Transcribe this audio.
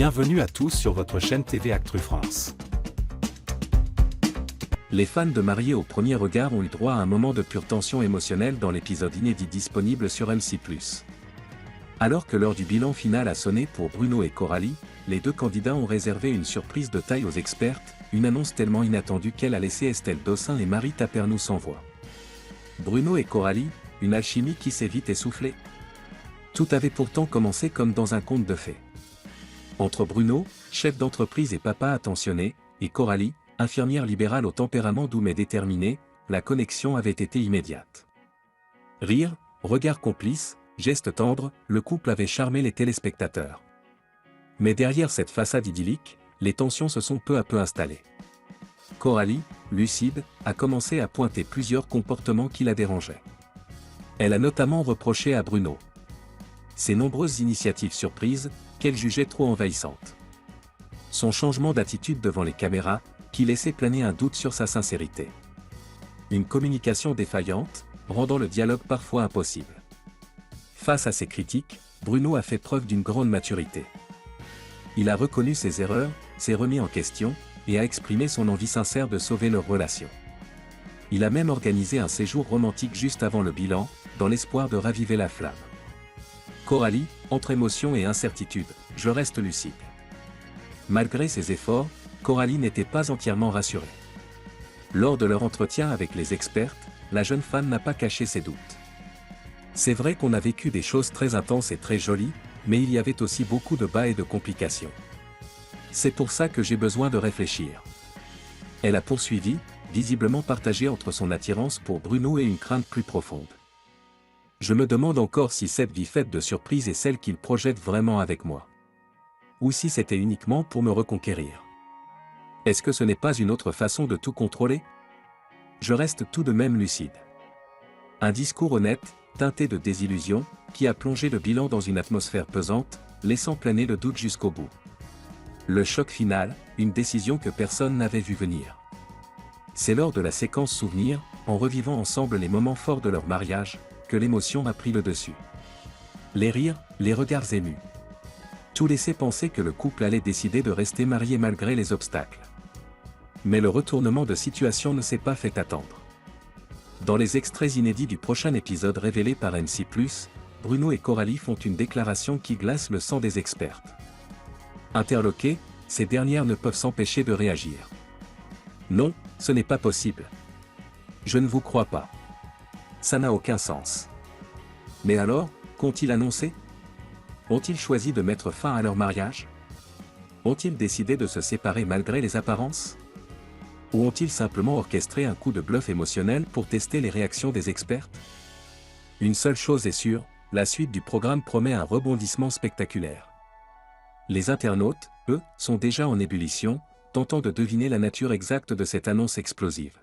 Bienvenue à tous sur votre chaîne TV Actu France. Les fans de Mariés au premier regard ont eu droit à un moment de pure tension émotionnelle dans l'épisode inédit disponible sur M6+. Alors que l'heure du bilan final a sonné pour Bruno et Coralie, les deux candidats ont réservé une surprise de taille aux expertes, une annonce tellement inattendue qu'elle a laissé Estelle Dossin et Marie Tapernou sans voix. Bruno et Coralie, une alchimie qui s'est vite essoufflée. Tout avait pourtant commencé comme dans un conte de fées. Entre Bruno, chef d'entreprise et papa attentionné, et Coralie, infirmière libérale au tempérament doux mais déterminé, la connexion avait été immédiate. Rire, regard complice, gestes tendres, le couple avait charmé les téléspectateurs. Mais derrière cette façade idyllique, les tensions se sont peu à peu installées. Coralie, lucide, a commencé à pointer plusieurs comportements qui la dérangeaient. Elle a notamment reproché à Bruno ses nombreuses initiatives surprises, qu'elle jugeait trop envahissantes. Son changement d'attitude devant les caméras, qui laissait planer un doute sur sa sincérité. Une communication défaillante, rendant le dialogue parfois impossible. Face à ces critiques, Bruno a fait preuve d'une grande maturité. Il a reconnu ses erreurs, s'est remis en question, et a exprimé son envie sincère de sauver leur relation. Il a même organisé un séjour romantique juste avant le bilan, dans l'espoir de raviver la flamme. Coralie, entre émotion et incertitude, je reste lucide. Malgré ses efforts, Coralie n'était pas entièrement rassurée. Lors de leur entretien avec les expertes, la jeune femme n'a pas caché ses doutes. C'est vrai qu'on a vécu des choses très intenses et très jolies, mais il y avait aussi beaucoup de bas et de complications. C'est pour ça que j'ai besoin de réfléchir. Elle a poursuivi, visiblement partagée entre son attirance pour Bruno et une crainte plus profonde. Je me demande encore si cette vie faite de surprises est celle qu'il projette vraiment avec moi. Ou si c'était uniquement pour me reconquérir. Est-ce que ce n'est pas une autre façon de tout contrôler? Je reste tout de même lucide. Un discours honnête, teinté de désillusion, qui a plongé le bilan dans une atmosphère pesante, laissant planer le doute jusqu'au bout. Le choc final, une décision que personne n'avait vu venir. C'est lors de la séquence souvenir, en revivant ensemble les moments forts de leur mariage, que l'émotion a pris le dessus. Les rires, les regards émus. Tout laissait penser que le couple allait décider de rester marié malgré les obstacles. Mais le retournement de situation ne s'est pas fait attendre. Dans les extraits inédits du prochain épisode révélé par M6+, Bruno et Coralie font une déclaration qui glace le sang des expertes. Interloquées, ces dernières ne peuvent s'empêcher de réagir. Non, ce n'est pas possible. Je ne vous crois pas. Ça n'a aucun sens. Mais alors, qu'ont-ils annoncé? Ont-ils choisi de mettre fin à leur mariage? Ont-ils décidé de se séparer malgré les apparences? Ou ont-ils simplement orchestré un coup de bluff émotionnel pour tester les réactions des expertes? Une seule chose est sûre, la suite du programme promet un rebondissement spectaculaire. Les internautes, eux, sont déjà en ébullition, tentant de deviner la nature exacte de cette annonce explosive.